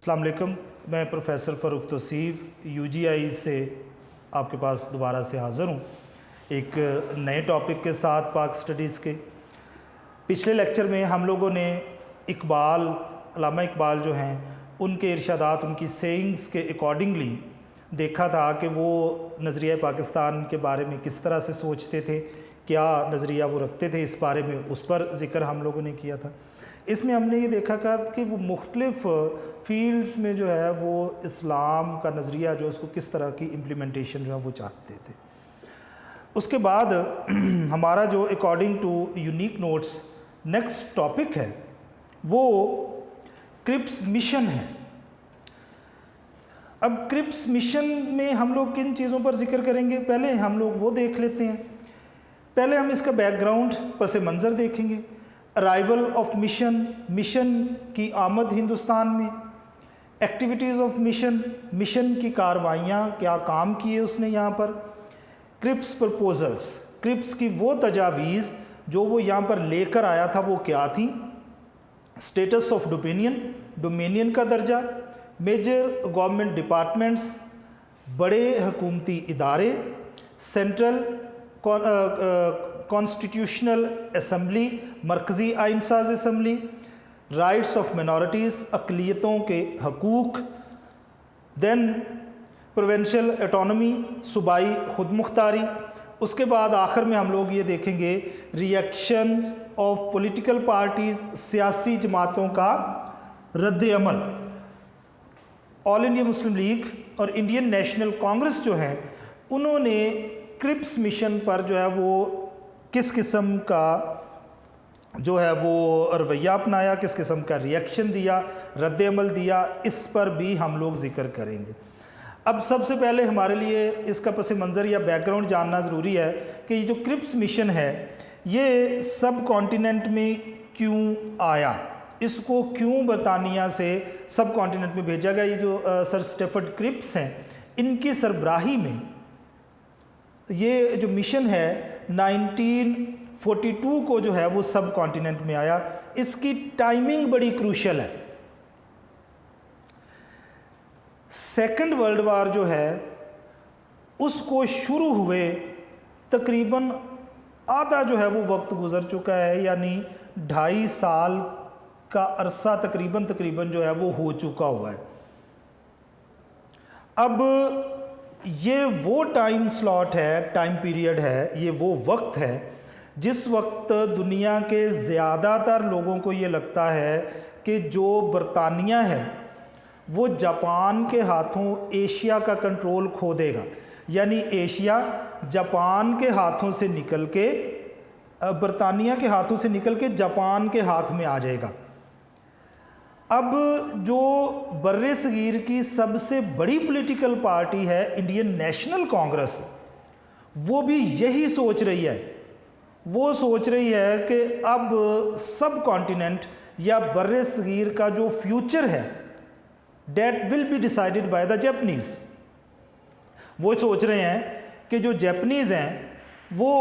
अस्सलाम वालेकुम। मैं प्रोफेसर फ़ारूक तौसीफ़ यूजीआई से आपके पास दोबारा से हाज़िर हूँ एक नए टॉपिक के साथ पाक स्टडीज़ के। पिछले लेक्चर में हम लोगों ने अल्लामा इकबाल जो हैं उनके इरशादात, उनकी सेइंग्स के अकॉर्डिंगली देखा था कि वो नज़रिया पाकिस्तान के बारे में किस तरह से सोचते थे, क्या नज़रिया वो रखते थे, इस बारे में उस पर ज़िक्र हम लोगों ने किया था। इसमें हमने ये देखा था कि वो मुख्तलिफ़ फ़ील्ड्स में जो है वो इस्लाम का नज़रिया जो उसको किस तरह की इम्प्लीमेंटेशन जो है वो चाहते थे। उसके बाद हमारा जो according to unique notes next topic है वो क्रिप्स मिशन है। अब क्रिप्स मिशन में हम लोग किन चीज़ों पर जिक्र करेंगे, पहले हम लोग वो देख लेते हैं। पहले हम इसका बैकग्राउंड पस मंज़र देखेंगे। अराइवल ऑफ मिशन, मिशन की आमद हिंदुस्तान में, एक्टिविटीज़ ऑफ मिशन, मिशन की कार्रवाइयाँ, क्या काम किए उसने यहाँ पर, क्रिप्स प्रपोजल्स, क्रिप्स की वो तजावीज़ जो वो यहाँ पर लेकर आया था वो क्या थी, स्टेटस ऑफ डोमिनियन, डोमिनियन का दर्जा, मेजर गवर्नमेंट डिपार्टमेंट्स, बड़े हुकूमती इदारे, सेंट्रल कॉन्स्टिट्यूशनल असम्बली, मरकज़ी आइन साज असम्बली, राइट्स ऑफ मिनॉरिटीज़, अक़लियतों के हकूक़, दैन प्रोविंशियल ऑटोनमी, सूबाई खुद मुख्तारी। उसके बाद आखिर में हम लोग ये देखेंगे रिएक्शन ऑफ पॉलिटिकल पार्टीज़, सियासी जमातों का रद्द अमल। ऑल इंडिया मुस्लिम लीग और इंडियन नेशनल कांग्रेस जो हैं उन्होंने क्रिप्स मिशन पर जो है वो किस किस्म का जो है वो रवैया अपनाया, किस किस्म का रिएक्शन दिया, रद्द अमल दिया, इस पर भी हम लोग ज़िक्र करेंगे। अब सबसे पहले हमारे लिए इसका पस मंज़र या बैकग्राउंड जानना ज़रूरी है कि ये जो क्रिप्स मिशन है ये सब कॉन्टिनेंट में क्यों आया, इसको क्यों बरतानिया से सब कॉन्टिनेंट में भेजा गया। ये जो सर स्टेफर्ड क्रिप्स हैं इनकी सरबराही में ये जो मिशन है 1942 को जो है वो सब कॉन्टिनेंट में आया। इसकी टाइमिंग बड़ी क्रूशल है। सेकंड वर्ल्ड वार जो है उसको शुरू हुए तकरीबन आधा जो है वो वक्त गुज़र चुका है, यानी 2.5 साल का अरसा तकरीबन जो है वो हो चुका हुआ है। अब ये वो टाइम स्लॉट है, टाइम पीरियड है, ये वो वक्त है जिस वक्त दुनिया के ज़्यादातर लोगों को ये लगता है कि जो बरतानिया है वो जापान के हाथों एशिया का कंट्रोल खो देगा, यानी एशिया जापान के हाथों से निकल के बरतानिया के हाथों से निकल के जापान के हाथ में आ जाएगा। अब जो बर्रे सगीर की सबसे बड़ी पॉलिटिकल पार्टी है इंडियन नेशनल कांग्रेस, वो भी यही सोच रही है। वो सोच रही है कि अब सब कॉन्टिनेंट या बर्रे सगीर का जो फ्यूचर है that will be decided by the Japanese. वो सोच रहे हैं कि जो जैपनीज़ हैं वो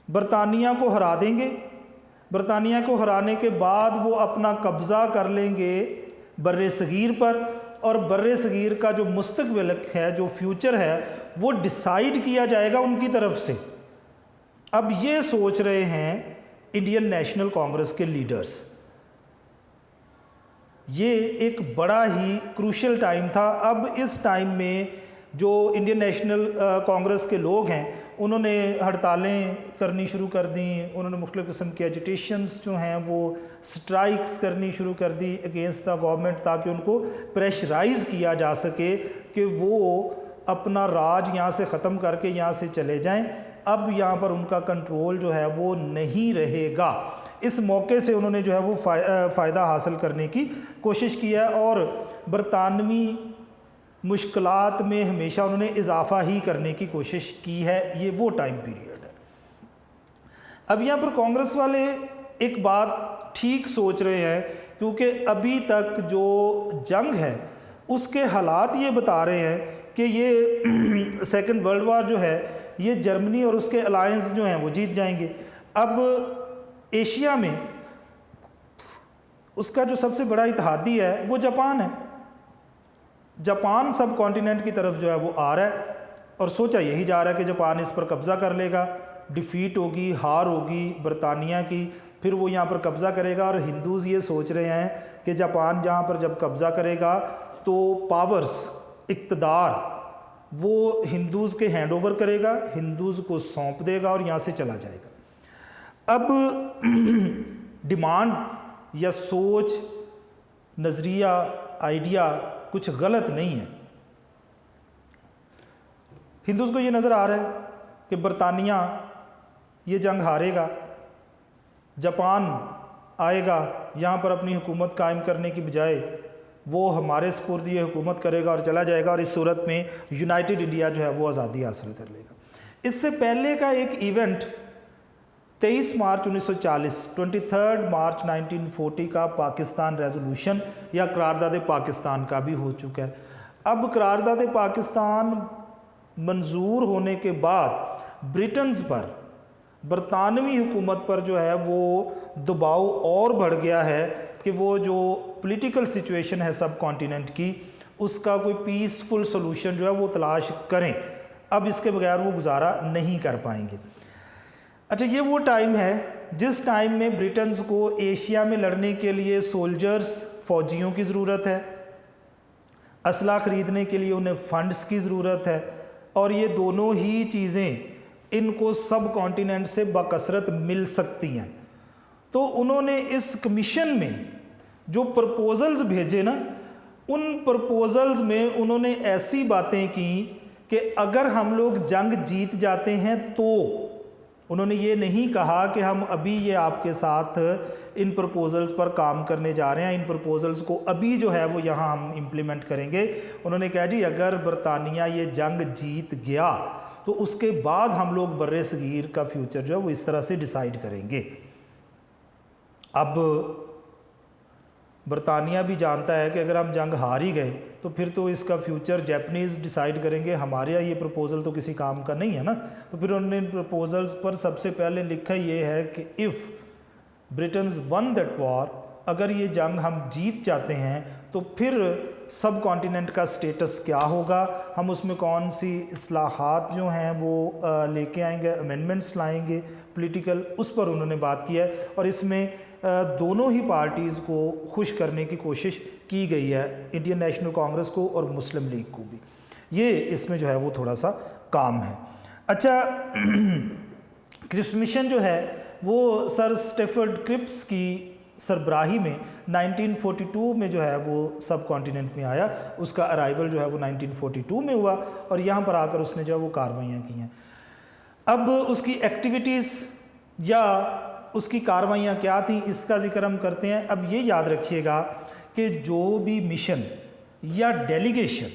बरतानिया को हरा देंगे, बरतानिया को हराने के बाद वो अपना कब्ज़ा कर लेंगे बर्रे सगीर पर, और बर्रे सगीर का जो मुस्तकबिल है, जो फ्यूचर है, वो डिसाइड किया जाएगा उनकी तरफ से। अब ये सोच रहे हैं इंडियन नेशनल कांग्रेस के लीडर्स। ये एक बड़ा ही क्रूशल टाइम था। अब इस टाइम में जो इंडियन नेशनल कांग्रेस के लोग हैं उन्होंने हड़तालें करनी शुरू कर दी, उन्होंने मुख्तलिफ़ किस्म की एजिटेशंस जो हैं वो स्ट्राइक्स करनी शुरू कर दी अगेंस्ट द गवर्नमेंट, ताकि उनको प्रेशराइज़ किया जा सके कि वो अपना राज यहाँ से ख़त्म करके यहाँ से चले जाएं। अब यहाँ पर उनका कंट्रोल जो है वो नहीं रहेगा। इस मौके से उन्होंने जो है वो फ़ायदा हासिल करने की कोशिश की है और बरतानवी मुश्किलात में हमेशा उन्होंने इजाफ़ा ही करने की कोशिश की है। ये वो टाइम पीरियड है। अब यहाँ पर कांग्रेस वाले एक बात ठीक सोच रहे हैं, क्योंकि अभी तक जो जंग है उसके हालात ये बता रहे हैं कि ये सेकंड वर्ल्ड वार जो है ये जर्मनी और उसके अलायंस जो हैं वो जीत जाएंगे। अब एशिया में उसका जो सबसे बड़ा इत्तेहादी है वो जापान है। जापान सब कॉन्टिनेंट की तरफ जो है वो आ रहा है और सोचा यही जा रहा है कि जापान इस पर कब्ज़ा कर लेगा, डिफ़ीट होगी, हार होगी बरतानिया की, फिर वो यहाँ पर कब्ज़ा करेगा। और हिंदूज़ ये सोच रहे हैं कि जापान जहाँ पर जब कब्ज़ा करेगा तो पावर्स, इक़्तिदार वो हिंदूज़ के हैंड ओवर करेगा, हिंदूज़ को सौंप देगा और यहाँ से चला जाएगा। अब डिमांड या सोच, नज़रिया, आइडिया कुछ गलत नहीं है। हिंदूज़ को ये नज़र आ रहा है कि बरतानिया ये जंग हारेगा, जापान आएगा, यहाँ पर अपनी हुकूमत कायम करने की बजाय वो हमारे सपुर्द ये हुकूमत करेगा और चला जाएगा, और इस सूरत में यूनाइटेड इंडिया जो है वो आज़ादी हासिल कर लेगा। इससे पहले का एक इवेंट 23 मार्च 1940, 23 मार्च 1940 का पाकिस्तान रेजोल्यूशन या करारदाद पाकिस्तान का भी हो चुका है। अब करारदाद पाकिस्तान मंजूर होने के बाद ब्रिटेन्स पर, बरतानवी हुकूमत पर जो है वो दबाव और बढ़ गया है कि वो जो पॉलिटिकल सिचुएशन है सब कॉन्टिनेंट की, उसका कोई पीसफुल सोल्यूशन जो है वो तलाश करें। अब इसके बगैर वो गुजारा नहीं कर पाएंगे। अच्छा, ये वो टाइम है जिस टाइम में ब्रिटेन्स को एशिया में लड़ने के लिए सोल्जर्स, फौजियों की ज़रूरत है, असला ख़रीदने के लिए उन्हें फ़ंड्स की ज़रूरत है, और ये दोनों ही चीज़ें इनको सब कॉन्टिनेंट से बकसरत मिल सकती हैं। तो उन्होंने इस कमीशन में जो प्रपोज़ल्स भेजे ना, उन प्रपोज़ल्स में उन्होंने ऐसी बातें की कि अगर हम लोग जंग जीत जाते हैं तो, उन्होंने ये नहीं कहा कि हम अभी ये आपके साथ इन प्रपोज़ल्स पर काम करने जा रहे हैं, इन प्रपोज़ल्स को अभी जो है वो यहाँ हम इम्प्लीमेंट करेंगे। उन्होंने कहा जी अगर बरतानिया ये जंग जीत गया तो उसके बाद हम लोग बर्रे सगीर का फ्यूचर जो है वो इस तरह से डिसाइड करेंगे। अब बरतानिया भी जानता है कि अगर हम जंग हार ही गए तो फिर तो इसका फ्यूचर जैपनीज़ डिसाइड करेंगे, हमारे यहाँ ये प्रपोज़ल तो किसी काम का नहीं है ना। तो फिर उन्होंने प्रपोज़ल्स पर सबसे पहले लिखा ये है कि if Britain's one that war, अगर ये जंग हम जीत जाते हैं तो फिर सब कॉन्टिनेंट का स्टेटस क्या होगा, हम उसमें कौन सी इस्लाहात जो हैं वो लेके आएंगे, अमेंडमेंट्स लाएंगे पॉलिटिकल, उस पर उन्होंने बात की है। और इसमें दोनों ही पार्टीज़ को खुश करने की कोशिश की गई है, इंडियन नेशनल कांग्रेस को और मुस्लिम लीग को भी। ये इसमें जो है वो थोड़ा सा काम है। अच्छा, क्रिप्स मिशन जो है वो सर स्टेफर्ड क्रिप्स की सरबराही में 1942 में जो है वो सब कॉन्टिनेंट में आया। उसका अराइवल जो है वो 1942 में हुआ और यहाँ पर आकर उसने जो है वो कार्रवाइयाँ की हैं। अब उसकी एक्टिविटीज़ या उसकी कार्रवाइयाँ क्या थी, इसका जिक्र हम करते हैं। अब ये याद रखिएगा कि जो भी मिशन या डेलीगेशन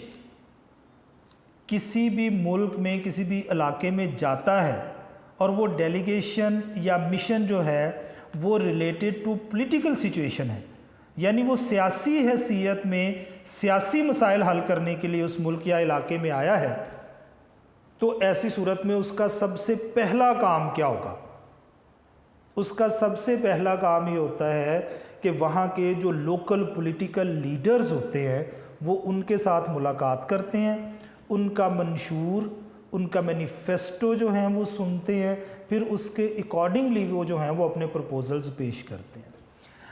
किसी भी मुल्क में, किसी भी इलाके में जाता है और वो डेलीगेशन या मिशन जो है वो रिलेटेड टू पॉलिटिकल सिचुएशन है, यानी वो सियासी हैसियत में सियासी मसाइल हल करने के लिए उस मुल्क या इलाके में आया है, तो ऐसी सूरत में उसका सबसे पहला काम क्या होगा? उसका सबसे पहला काम ये होता है कि वहाँ के जो लोकल पॉलिटिकल लीडर्स होते हैं वो उनके साथ मुलाकात करते हैं, उनका मंशूर, उनका मैनिफेस्टो जो हैं वो सुनते हैं, फिर उसके अकॉर्डिंगली वो जो हैं वो अपने प्रपोजल्स पेश करते हैं।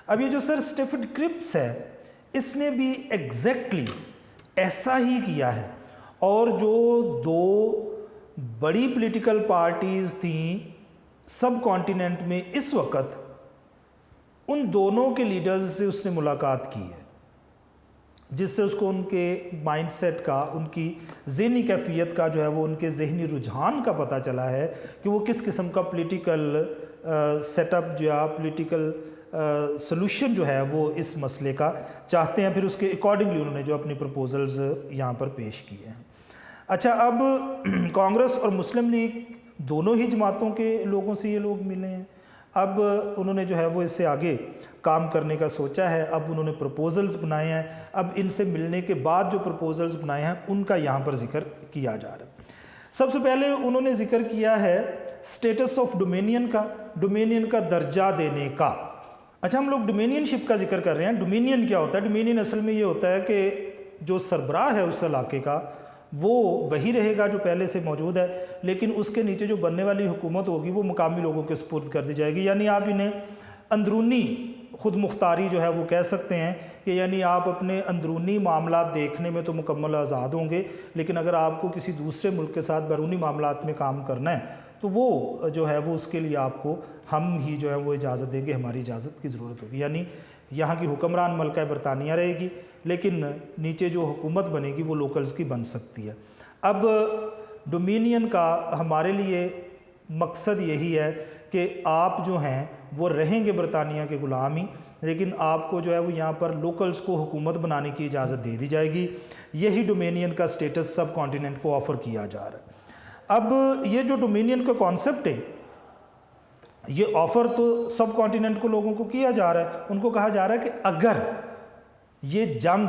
अब ये जो सर स्टेफर्ड क्रिप्स है, इसने भी एग्जैक्टली ऐसा ही किया है। और जो दो बड़ी पॉलिटिकल पार्टीज़ थीं सब कॉन्टिनेंट में इस वक्त, उन दोनों के लीडर्स से उसने मुलाकात की है, जिससे उसको उनके माइंडसेट का, उनकी ज़हनी कैफियत का जो है वो, उनके ज़हनी रुझान का पता चला है कि वो किस किस्म का पॉलिटिकल सेटअप या पॉलिटिकल सॉल्यूशन जो है वो इस मसले का चाहते हैं। फिर उसके अकॉर्डिंगली उन्होंने जो अपनी प्रपोजल्स यहाँ पर पेश किए हैं। अच्छा, अब कांग्रेस और मुस्लिम लीग दोनों ही जमातों के लोगों से ये लोग मिले हैं। अब उन्होंने जो है वो इससे आगे काम करने का सोचा है। अब उन्होंने प्रपोजल्स बनाए हैं। अब इनसे मिलने के बाद जो प्रपोजल्स बनाए हैं उनका यहाँ पर जिक्र किया जा रहा है। सबसे पहले उन्होंने जिक्र किया है स्टेटस ऑफ डोमेनियन का, डोमेनियन का दर्जा देने का। अच्छा, हम लोग डोमिनियनशिप का जिक्र कर रहे हैं। डोमिनियन क्या होता है? डोमिनियन असल में ये होता है कि जो सरबराह है उस इलाके का वो वही रहेगा जो पहले से मौजूद है, लेकिन उसके नीचे जो बनने वाली हुकूमत होगी वो मुकामी लोगों के सुपुर्द कर दी जाएगी। यानी आप इन्हें अंदरूनी खुद मुख्तारी जो है वो कह सकते हैं कि यानी आप अपने अंदरूनी मामला देखने में तो मुकम्मल आज़ाद होंगे, लेकिन अगर आपको किसी दूसरे मुल्क के साथ बैरूनी मामलात में काम करना है तो वो जो है वो उसके लिए आपको हम ही जो है वो इजाज़त देंगे, हमारी इजाज़त की ज़रूरत होगी। यानी यहाँ की हुक्मरान मल्का बरतानिया रहेगी, लेकिन नीचे जो हुकूमत बनेगी वो लोकल्स की बन सकती है। अब डोमिनियन का हमारे लिए मकसद यही है कि आप जो हैं वो रहेंगे बरतानिया के ग़ुलाम ही, लेकिन आपको जो है वो यहाँ पर लोकल्स को हुकूमत बनाने की इजाज़त दे दी जाएगी। यही डोमिनियन का स्टेटस सब कॉन्टिनेंट को ऑफ़र किया जा रहा है। अब ये जो डोमिनियन का कॉन्सेप्ट है ये ऑफ़र तो सब कॉन्टिनेंट को लोगों को किया जा रहा है। उनको कहा जा रहा है कि अगर ये जंग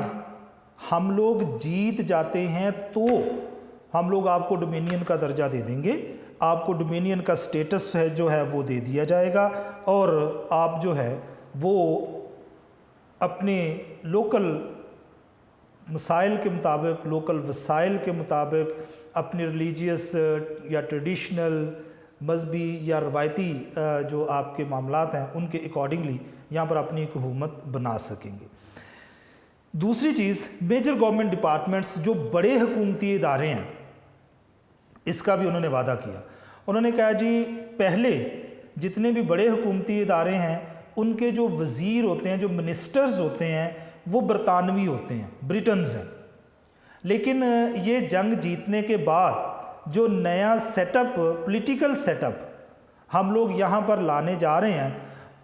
हम लोग जीत जाते हैं तो हम लोग आपको डोमिनियन का दर्जा दे देंगे, आपको डोमिनियन का स्टेटस है जो है वो दे दिया जाएगा, और आप जो है वो अपने लोकल मसाइल के मुताबिक, लोकल वसाइल के मुताबिक, अपने रिलीजियस या ट्रेडिशनल मजहबी या रवायती जो आपके मामलात हैं उनके अकॉर्डिंगली यहाँ पर अपनी एक हुकूमत बना सकेंगे। दूसरी चीज़, मेजर गवर्नमेंट डिपार्टमेंट्स जो बड़े हुकूमती इदारे हैं इसका भी उन्होंने वादा किया। उन्होंने कहा जी पहले जितने भी बड़े हुकूमती इदारे हैं उनके जो वज़ीर होते हैं, जो मिनिस्टर्स होते हैं वो बरतानवी होते हैं, ब्रिटन्स हैं। लेकिन ये जंग जीतने के बाद जो नया सेटअप, पॉलिटिकल सेटअप हम लोग यहाँ पर लाने जा रहे हैं,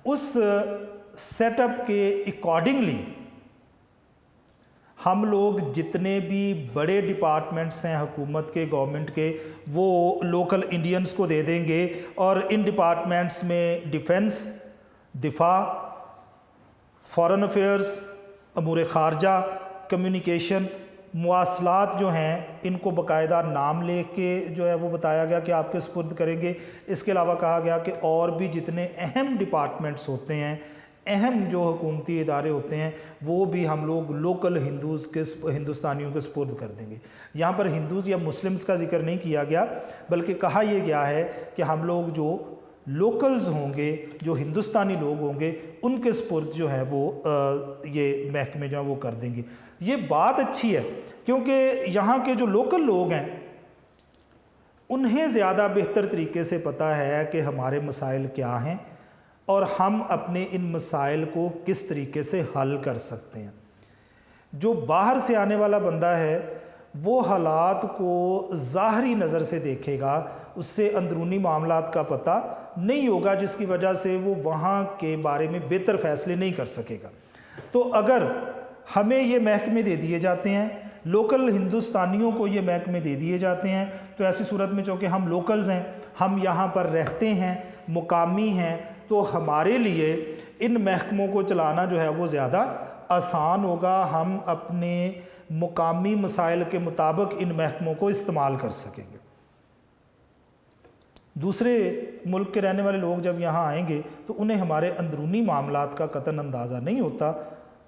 उस सेटअप के अकॉर्डिंगली हम लोग जितने भी बड़े डिपार्टमेंट्स हैं हुकूमत के, गवर्नमेंट के, वो लोकल इंडियंस को दे देंगे। और इन डिपार्टमेंट्स में डिफेंस, दिफा, फॉरेन अफेयर्स, अमूर ख़ारजा, कम्युनिकेशन, मवासलात जो हैं इनको बाकायदा नाम लेके के जो है वो बताया गया कि आपके सुपुर्द करेंगे। इसके अलावा कहा गया कि और भी जितने अहम डिपार्टमेंट्स होते हैं, अहम जो हुकूमती इदारे होते हैं, वो भी हम लोग लोकल हिंदूज़ के, हिंदुस्तानियों के सुपुर्द कर देंगे। यहाँ पर हिंदूज़ या मुस्लिम्स का जिक्र नहीं किया गया, बल्कि कहा यह गया है कि हम लोग जो लोकल्स होंगे, जो हिंदुस्तानी लोग होंगे, उनके सुपुर्द जो है वो ये महकमे जो है वो कर देंगे। ये बात अच्छी है क्योंकि यहाँ के जो लोकल लोग हैं उन्हें ज़्यादा बेहतर तरीके से पता है कि हमारे मसाइल क्या हैं और हम अपने इन मसाइल को किस तरीके से हल कर सकते हैं। जो बाहर से आने वाला बंदा है वो हालात को ज़ाहरी नज़र से देखेगा, उससे अंदरूनी मामलात का पता नहीं होगा, जिसकी वजह से वो वहाँ के बारे में बेहतर फ़ैसले नहीं कर सकेगा। तो अगर हमें ये महकमे दे दिए जाते हैं, लोकल हिंदुस्तानियों को ये महकमे दे दिए जाते हैं, तो ऐसी सूरत में चूँकि हम लोकल्स हैं, हम यहाँ पर रहते हैं, मुकामी हैं, तो हमारे लिए इन महकमों को चलाना जो है वो ज़्यादा आसान होगा। हम अपने मुकामी मसाइल के मुताबिक इन महकमों को इस्तेमाल कर सकेंगे। दूसरे मुल्क के रहने वाले लोग जब यहाँ आएंगे तो उन्हें हमारे अंदरूनी मामलात का कतन अंदाज़ा नहीं होता।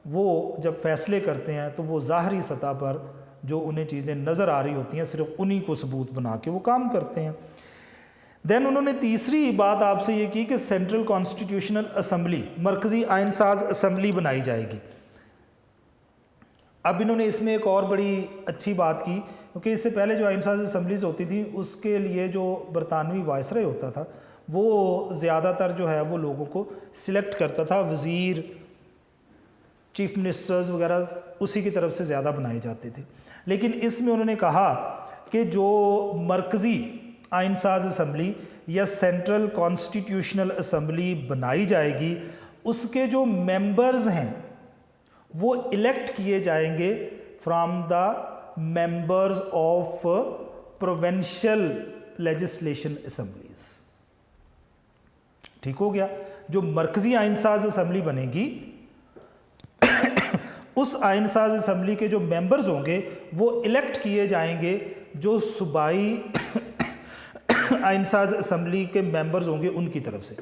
वो जब फ़ैसले करते हैं तो वो ज़ाहरी सतह पर जो उन्हें चीज़ें नज़र आ रही होती हैं, सिर्फ उन्हीं को सबूत बना के वो काम करते हैं। देन उन्होंने तीसरी बात आपसे ये की कि सेंट्रल कॉन्स्टिट्यूशनल असम्बली, मरकज़ी आइनसाज असम्बली बनाई जाएगी। अब इन्होंने इसमें एक और बड़ी अच्छी बात की, क्योंकि इससे पहले जो आइनसाज असम्बलीज़ होती थी उसके लिए जो बरतानवी वायसराय होता था वो ज़्यादातर जो है वो लोगों को सिलेक्ट करता था, वज़ीर, चीफ मिनिस्टर्स वगैरह उसी की तरफ से ज़्यादा बनाए जाते थे। लेकिन इसमें उन्होंने कहा कि जो मरकज़ी आइनसाज असम्बली या सेंट्रल कॉन्स्टिट्यूशनल असम्बली बनाई जाएगी, उसके जो मेंबर्स हैं वो इलेक्ट किए जाएंगे from the members of provincial legislation assemblies. ठीक हो गया। जो मरकज़ी आइनसाज असम्बली बनेगी उस आइनसाज असम्बली के जो मेंबर्स होंगे वो इलेक्ट किए जाएंगे जो सूबाई आइनसाज असम्बली के मेंबर्स होंगे उनकी तरफ से।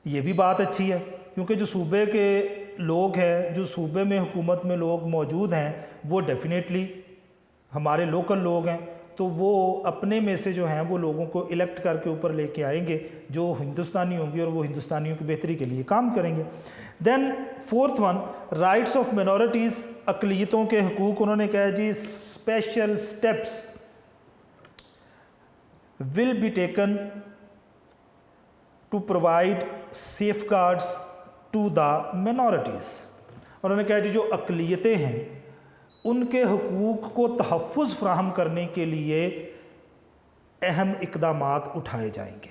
ये भी बात अच्छी है क्योंकि जो सूबे के लोग हैं, जो सूबे में हुकूमत में लोग मौजूद हैं, वो डेफिनेटली हमारे लोकल लोग हैं, तो वो अपने में से जो हैं वो लोगों को इलेक्ट करके ऊपर लेके आएंगे जो हिंदुस्तानी होंगे और वो हिंदुस्तानियों की बेहतरी के लिए काम करेंगे। Then fourth one, rights of minorities, अक़लियतों के हकूक़। उन्होंने कहा जी special steps will be taken to provide safeguards to the minorities. उन्होंने कहा जी जो अक़लियतें हैं उनके हकूक़ को तहफ़्फ़ुज़ फ़राहम करने के लिए अहम इक़दामात उठाए जाएंगे।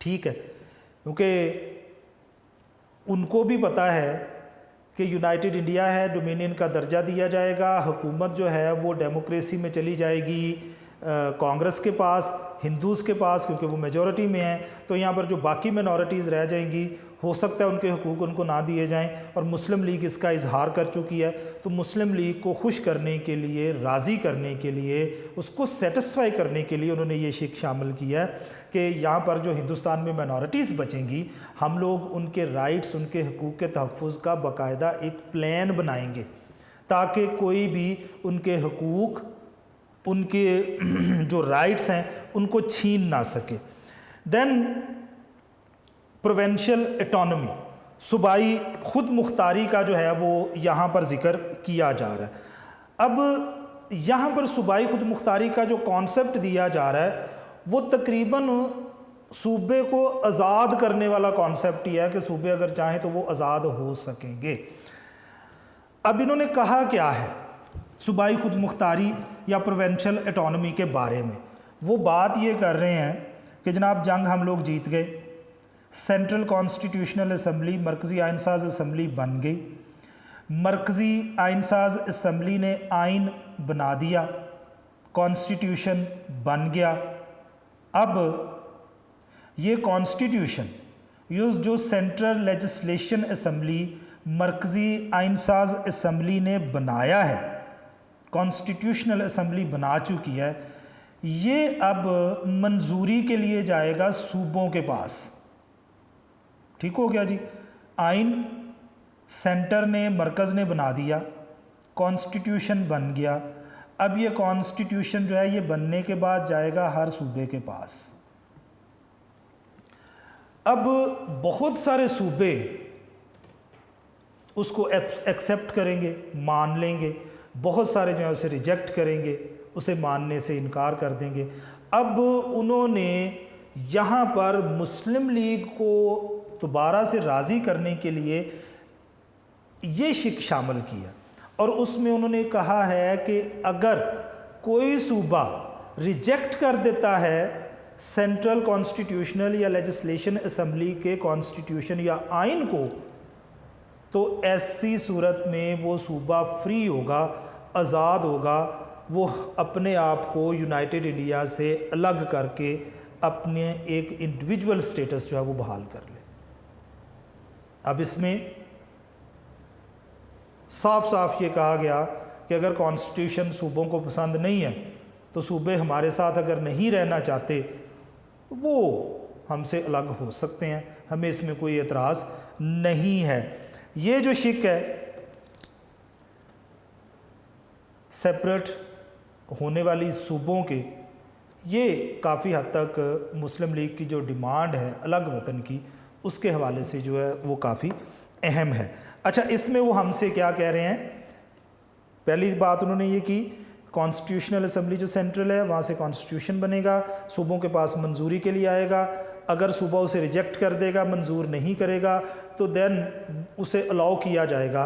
ठीक है, क्योंकि उनको भी पता है कि यूनाइटेड इंडिया है, डोमिनियन का दर्जा दिया जाएगा, हुकूमत जो है वो डेमोक्रेसी में चली जाएगी कांग्रेस के पास, हिंदूज़ के पास, क्योंकि वो मेजॉरिटी में हैं। तो यहाँ पर जो बाकी मिनॉरिटीज़ रह जाएंगी, हो सकता है उनके हुकूक उनको ना दिए जाएं, और मुस्लिम लीग इसका इजहार कर चुकी है। तो मुस्लिम लीग को खुश करने के लिए, राज़ी करने के लिए, उसको सेटिस्फाई करने के लिए उन्होंने ये शिक शामिल किया है कि यहाँ पर जो हिंदुस्तान में मिनॉरिटीज़ बचेंगी, हम लोग उनके राइट्स, उनके हुकूक के तहफ़्फ़ुज़ का बाकायदा एक प्लान बनाएंगे ताकि कोई भी उनके हुकूक, उनके जो राइट्स हैं उनको छीन ना सके। देन प्रोविंशियल एटोनमी, सूबाई खुद मुख्तारी का जो है वो यहाँ पर ज़िक्र किया जा रहा है। अब यहाँ पर सूबाई खुद मुख्तारी का जो कॉन्सेप्ट दिया जा रहा है वो तकरीबन सूबे को आज़ाद करने वाला कॉन्सेप्ट ही है कि सूबे अगर चाहें तो वो आज़ाद हो सकेंगे। अब इन्होंने कहा क्या है सूबाई खुद मुख्तारी या प्रोविंशियल एटोनमी के बारे में? वो बात ये कर रहे हैं कि जनाब जंग हम लोग जीत गए, सेंट्रल कॉन्स्टिट्यूशनल असम्बली, मरकज़ी आइन साज असम्बली बन गई, मरकज़ी आइन साज असम्बली ने आइन बना दिया, कॉन्स्टिट्यूशन बन गया। अब ये कॉन्स्टिट्यूशन जो सेंट्रल लेजिस्लेशन असम्बली, मरकज़ी आइन साज असम्बली ने बनाया है, कॉन्स्टिट्यूशनल असम्बली बना चुकी है, ये अब मंजूरी के लिए जाएगा सूबों के पास। ठीक हो गया जी, आइन सेंटर ने, मरकज़ ने बना दिया, कॉन्स्टिट्यूशन बन गया। अब ये कॉन्स्टिट्यूशन जो है ये बनने के बाद जाएगा हर सूबे के पास। अब बहुत सारे सूबे उसको एक्सेप्ट करेंगे, मान लेंगे, बहुत सारे जो है उसे रिजेक्ट करेंगे, उसे मानने से इनकार कर देंगे। अब उन्होंने यहाँ पर मुस्लिम लीग को दोबारा से राज़ी करने के लिए ये शिक शामिल किया, और उसमें उन्होंने कहा है कि अगर कोई सूबा रिजेक्ट कर देता है सेंट्रल कॉन्स्टिट्यूशनल या लेजिस्लेशन असम्बली के कॉन्स्टिट्यूशन या आइन को, तो ऐसी सूरत में वो सूबा फ्री होगा, आज़ाद होगा, वो अपने आप को यूनाइटेड इंडिया से अलग करके अपने एक इंडिविजुअल स्टेटस जो है वो बहाल कर ले। अब इसमें साफ साफ ये कहा गया कि अगर कॉन्स्टिट्यूशन सूबों को पसंद नहीं है तो सूबे हमारे साथ अगर नहीं रहना चाहते वो हमसे अलग हो सकते हैं, हमें इसमें कोई एतराज़ नहीं है। ये जो शिक है सेपरेट होने वाली सूबों के, ये काफ़ी हद तक मुस्लिम लीग की जो डिमांड है अलग वतन की, उसके हवाले से जो है वो काफ़ी अहम है। अच्छा, इसमें वो हमसे क्या कह रहे हैं? पहली बात उन्होंने ये की, कॉन्स्टिट्यूशनल असम्बली जो सेंट्रल है वहाँ से कॉन्स्टिट्यूशन बनेगा, सूबों के पास मंजूरी के लिए आएगा। अगर सूबा उसे रिजेक्ट कर देगा, मंजूर नहीं करेगा, तो देन उसे अलाउ किया जाएगा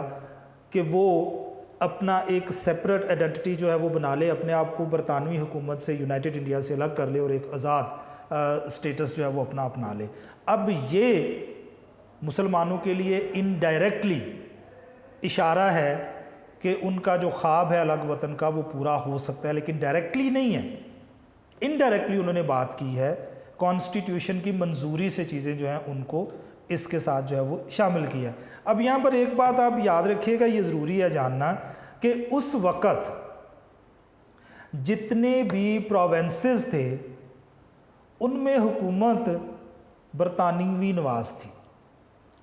कि वो अपना एक सेपरेट आइडेंटिटी जो है वो बना ले, अपने आप को बरतानवी हुकूमत से, यूनाइटेड इंडिया से अलग कर ले और एक आज़ाद स्टेटस जो है वो अपना अपना ले। अब ये मुसलमानों के लिए इनडायरेक्टली इशारा है कि उनका जो ख्वाब है अलग वतन का वो पूरा हो सकता है, लेकिन डायरेक्टली नहीं है, इनडायरेक्टली उन्होंने बात की है। कॉन्स्टिट्यूशन की मंजूरी से चीज़ें जो हैं उनको इसके साथ जो है वो शामिल किया। अब यहाँ पर एक बात आप याद रखिएगा, ये ज़रूरी है जानना कि उस वक़्त जितने भी प्रोविंसेस थे उनमें हुकूमत बरतानवी नवाज थी,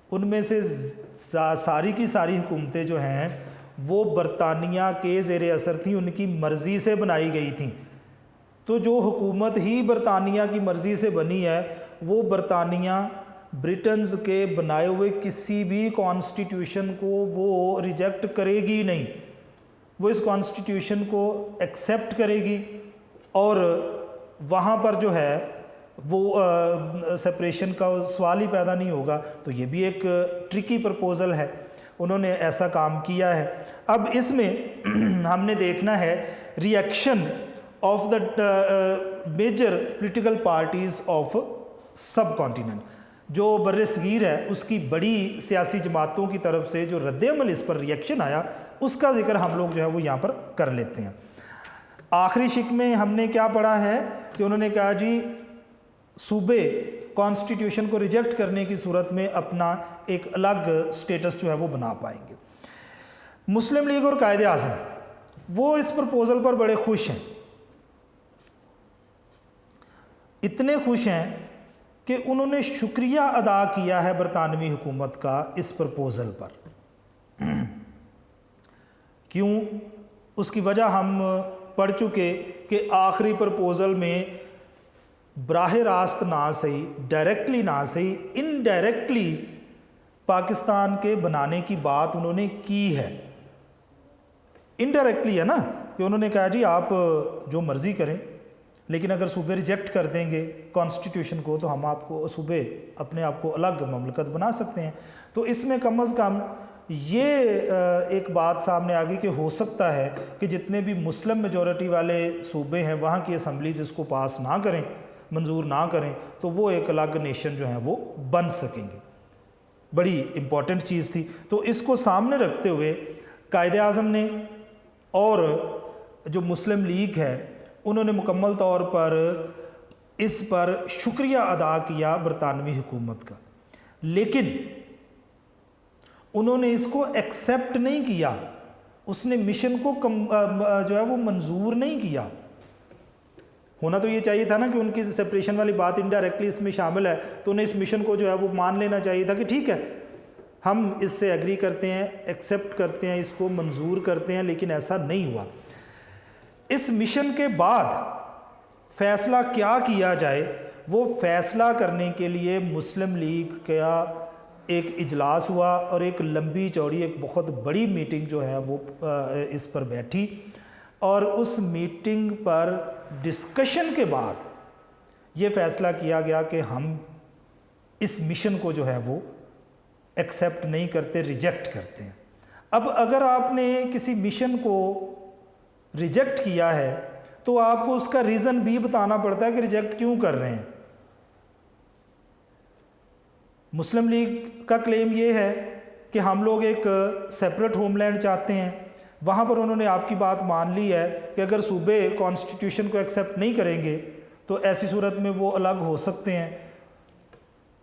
उनमें से सारी की सारी हुकूमतें जो हैं वो बरतानिया के ज़ेर असर थी, उनकी मर्ज़ी से बनाई गई थी। तो जो हुकूमत ही बरतानिया की मर्ज़ी से बनी है वो बरतानिया ब्रिटेन्स के बनाए हुए किसी भी कॉन्स्टिट्यूशन को वो रिजेक्ट करेगी नहीं, वो इस कॉन्स्टिट्यूशन को एक्सेप्ट करेगी और वहाँ पर जो है वो सेपरेशन का सवाल ही पैदा नहीं होगा। तो ये भी एक ट्रिकी प्रपोज़ल है, उन्होंने ऐसा काम किया है। अब इसमें हमने देखना है reaction of the major political parties of subcontinent. जो बर्र-ए-सगीर है उसकी बड़ी सियासी जमातों की तरफ से जो रद्द-ए-अमल इस पर रिएक्शन आया उसका जिक्र हम लोग जो है वो यहाँ पर कर लेते हैं। आखिरी शिक में हमने क्या पढ़ा है कि उन्होंने कहा जी सूबे कॉन्स्टिट्यूशन को रिजेक्ट करने की सूरत में अपना एक अलग स्टेटस जो है वो बना पाएंगे। मुस्लिम लीग और कायदे-ए-आज़म वो इस प्रपोज़ल पर बड़े खुश हैं, इतने खुश हैं कि उन्होंने शुक्रिया अदा किया है बरतानवी हुकूमत का इस प्रपोज़ल पर। क्यों? उसकी वजह हम पढ़ चुके कि आखिरी प्रपोज़ल में बराह रास्त ना सही, डायरेक्टली ना सही, इनडायरेक्टली पाकिस्तान के बनाने की बात उन्होंने की है। इनडायरेक्टली है ना कि उन्होंने कहा जी आप जो मर्ज़ी करें, लेकिन अगर सूबे रिजेक्ट कर देंगे कॉन्स्टिट्यूशन को तो हम आपको सूबे अपने आप को अलग ममलकत बना सकते हैं। तो इसमें कम अज़ कम ये एक बात सामने आ गई कि हो सकता है कि जितने भी मुस्लिम मेजॉरिटी वाले सूबे हैं वहाँ की असम्बलीज इसको पास ना करें, मंजूर ना करें, तो वो एक अलग नेशन जो है वो बन सकेंगे। बड़ी इम्पॉर्टेंट चीज़ थी। तो इसको सामने रखते हुए कायदे-ए-आज़म ने और जो मुस्लिम लीग है उन्होंने मुकम्मल तौर पर इस पर शुक्रिया अदा किया बरतानवी हुकूमत का, लेकिन उन्होंने इसको एक्सेप्ट नहीं किया, उसने मिशन को जो है वो मंजूर नहीं किया। होना तो ये चाहिए था ना कि उनकी सेपरेशन वाली बात इनडायरेक्टली इसमें शामिल है, तो उन्हें इस मिशन को जो है वो मान लेना चाहिए था कि ठीक है हम इससे एग्री करते हैं, एक्सेप्ट करते हैं, इसको मंजूर करते हैं, लेकिन ऐसा नहीं हुआ। इस मिशन के बाद फ़ैसला क्या किया जाए, वो फ़ैसला करने के लिए मुस्लिम लीग का एक इजलास हुआ और एक लंबी चौड़ी एक बहुत बड़ी मीटिंग जो है वो इस पर बैठी और उस मीटिंग पर डिस्कशन के बाद ये फ़ैसला किया गया कि हम इस मिशन को जो है वो एक्सेप्ट नहीं करते, रिजेक्ट करते हैं। अब अगर आपने किसी मिशन को रिजेक्ट किया है तो आपको उसका रीज़न भी बताना पड़ता है कि रिजेक्ट क्यों कर रहे हैं। मुस्लिम लीग का क्लेम ये है कि हम लोग एक सेपरेट होमलैंड चाहते हैं। वहाँ पर उन्होंने आपकी बात मान ली है कि अगर सूबे कॉन्स्टिट्यूशन को एक्सेप्ट नहीं करेंगे तो ऐसी सूरत में वो अलग हो सकते हैं।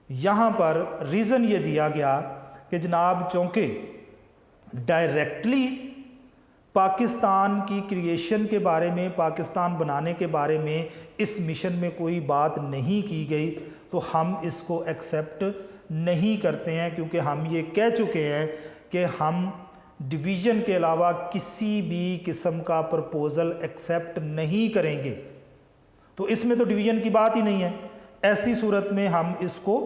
यहाँ पर रीज़न ये दिया गया कि जनाब चूँकि डायरेक्टली पाकिस्तान की क्रिएशन के बारे में, पाकिस्तान बनाने के बारे में इस मिशन में कोई बात नहीं की गई, तो हम इसको एक्सेप्ट नहीं करते हैं, क्योंकि हम ये कह चुके हैं कि हम डिवीज़न के अलावा किसी भी किस्म का प्रपोज़ल एक्सेप्ट नहीं करेंगे। तो इसमें तो डिवीज़न की बात ही नहीं है, ऐसी सूरत में हम इसको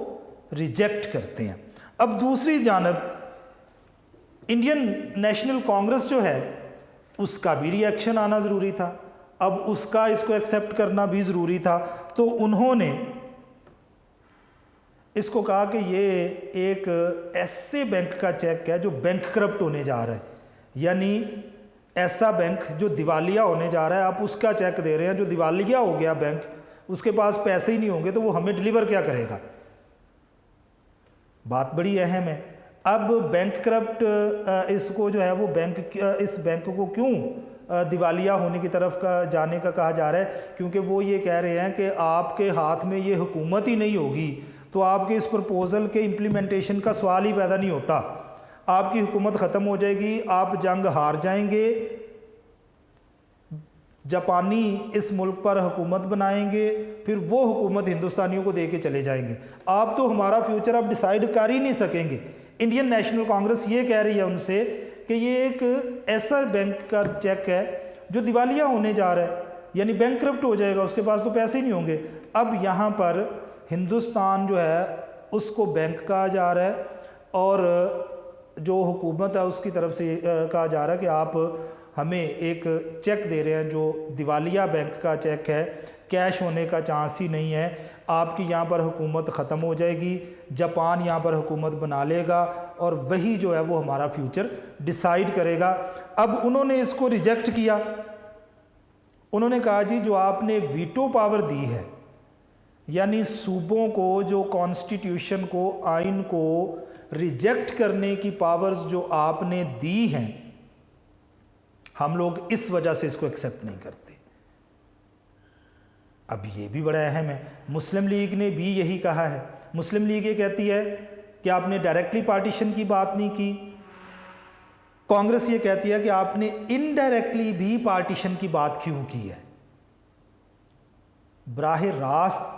रिजेक्ट करते हैं। अब दूसरी जानब इंडियन नेशनल कांग्रेस जो है उसका भी रिएक्शन आना ज़रूरी था। अब उसका इसको एक्सेप्ट करना भी ज़रूरी था, तो उन्होंने इसको कहा कि ये एक ऐसे बैंक का चेक है जो बैंकक्रप्ट होने जा रहा है, यानी ऐसा बैंक जो दिवालिया होने जा रहा है, आप उसका चेक दे रहे हैं। जो दिवालिया हो गया बैंक, उसके पास पैसे ही नहीं होंगे तो वो हमें डिलीवर क्या करेगा। बात बड़ी अहम है। अब बैंकक्रप्ट इसको जो है वो इस बैंक को क्यों दिवालिया होने की तरफ जाने का कहा जा रहा है, क्योंकि वो ये कह रहे हैं कि आपके हाथ में ये हुकूमत ही नहीं होगी तो आपके इस प्रपोज़ल के इम्प्लीमेंटेशन का सवाल ही पैदा नहीं होता। आपकी हुकूमत ख़त्म हो जाएगी, आप जंग हार जाएंगे, जापानी इस मुल्क पर हुकूमत बनाएंगे, फिर वो हुकूमत हिंदुस्तानियों को दे के चले जाएंगे। आप तो हमारा फ्यूचर अब डिसाइड कर ही नहीं सकेंगे। इंडियन नेशनल कांग्रेस ये कह रही है उनसे कि ये एक ऐसा बैंक का चेक है जो दिवालिया होने जा रहा है, यानी बैंकक्रप्ट हो जाएगा, उसके पास तो पैसे ही नहीं होंगे। अब यहाँ पर हिंदुस्तान जो है उसको बैंक कहा जा रहा है और जो हुकूमत है उसकी तरफ से कहा जा रहा है कि आप हमें एक चेक दे रहे हैं जो दिवालिया बैंक का चेक है, कैश होने का चांस ही नहीं है, आपकी यहाँ पर हुकूमत ख़त्म हो जाएगी, जापान यहाँ पर हुकूमत बना लेगा और वही जो है वो हमारा फ्यूचर डिसाइड करेगा। अब उन्होंने इसको रिजेक्ट किया। उन्होंने कहा जी जो आपने वीटो पावर दी है, यानी सूबों को जो कॉन्स्टिट्यूशन को, आइन को रिजेक्ट करने की पावर्स जो आपने दी हैं, हम लोग इस वजह से इसको एक्सेप्ट नहीं करते। अब ये भी बड़ा अहम है, मुस्लिम लीग ने भी यही कहा है। मुस्लिम लीग ये कहती है कि आपने डायरेक्टली पार्टीशन की बात नहीं की, कांग्रेस ये कहती है कि आपने इनडायरेक्टली भी पार्टीशन की बात क्यों की है। बराह रास्त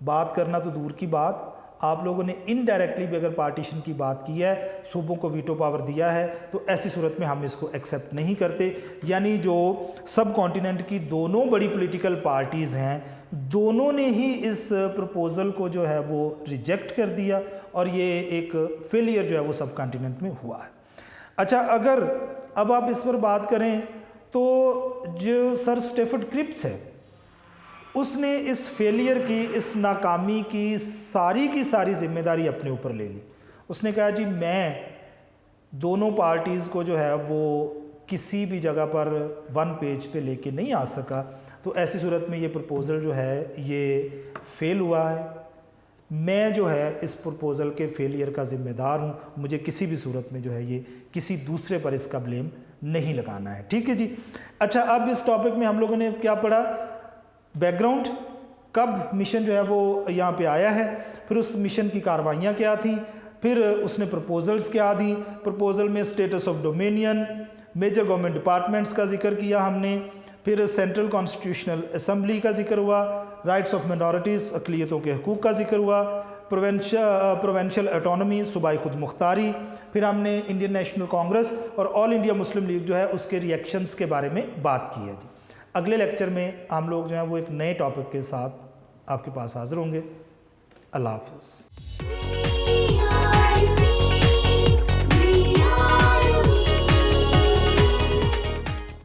बात करना तो दूर की बात, आप लोगों ने इनडायरेक्टली भी अगर पार्टीशन की बात की है, सूबों को वीटो पावर दिया है, तो ऐसी सूरत में हम इसको एक्सेप्ट नहीं करते। यानी जो सब कॉन्टिनेंट की दोनों बड़ी पॉलिटिकल पार्टीज़ हैं, दोनों ने ही इस प्रपोज़ल को जो है वो रिजेक्ट कर दिया और ये एक फेलियर जो है वो सब कॉन्टिनेंट में हुआ है। अच्छा, अगर अब आप इस पर बात करें तो जो सर स्टेफर्ड क्रिप्स है, उसने इस फेलियर की, इस नाकामी की सारी जिम्मेदारी अपने ऊपर ले ली। उसने कहा जी मैं दोनों पार्टीज़ को जो है वो किसी भी जगह पर वन पेज पे लेके नहीं आ सका, तो ऐसी सूरत में ये प्रपोज़ल जो है ये फेल हुआ है। मैं जो है इस प्रपोज़ल के फेलियर का ज़िम्मेदार हूँ, मुझे किसी भी सूरत में जो है ये किसी दूसरे पर इसका ब्लेम नहीं लगाना है। ठीक है जी। अच्छा, अब इस टॉपिक में हम लोगों ने क्या पढ़ा, बैकग्राउंड, कब मिशन जो है वो यहाँ पे आया है, फिर उस मिशन की कार्रवाइयाँ क्या थी, फिर उसने प्रपोजल्स क्या दी, प्रपोजल में status of dominion, major government departments का जिक्र किया हमने, फिर सेंट्रल कॉन्स्टिट्यूशनल असम्बली का जिक्र हुआ, राइट्स ऑफ मिनॉरिटीज़, अक़लियतों के हकूक़ का जिक्र हुआ, प्रोवेंशियल ऑटोनॉमी, सूबाई खुद मुख्तारी, फिर हमने इंडियन नेशनल कांग्रेस और ऑल इंडिया मुस्लिम लीग जो है उसके रिएक्शंस के बारे में बात की है जी। अगले लेक्चर में हम लोग जो हैं वो एक नए टॉपिक के साथ आपके पास हाज़िर होंगे। अल्लाह हाफ़िज़।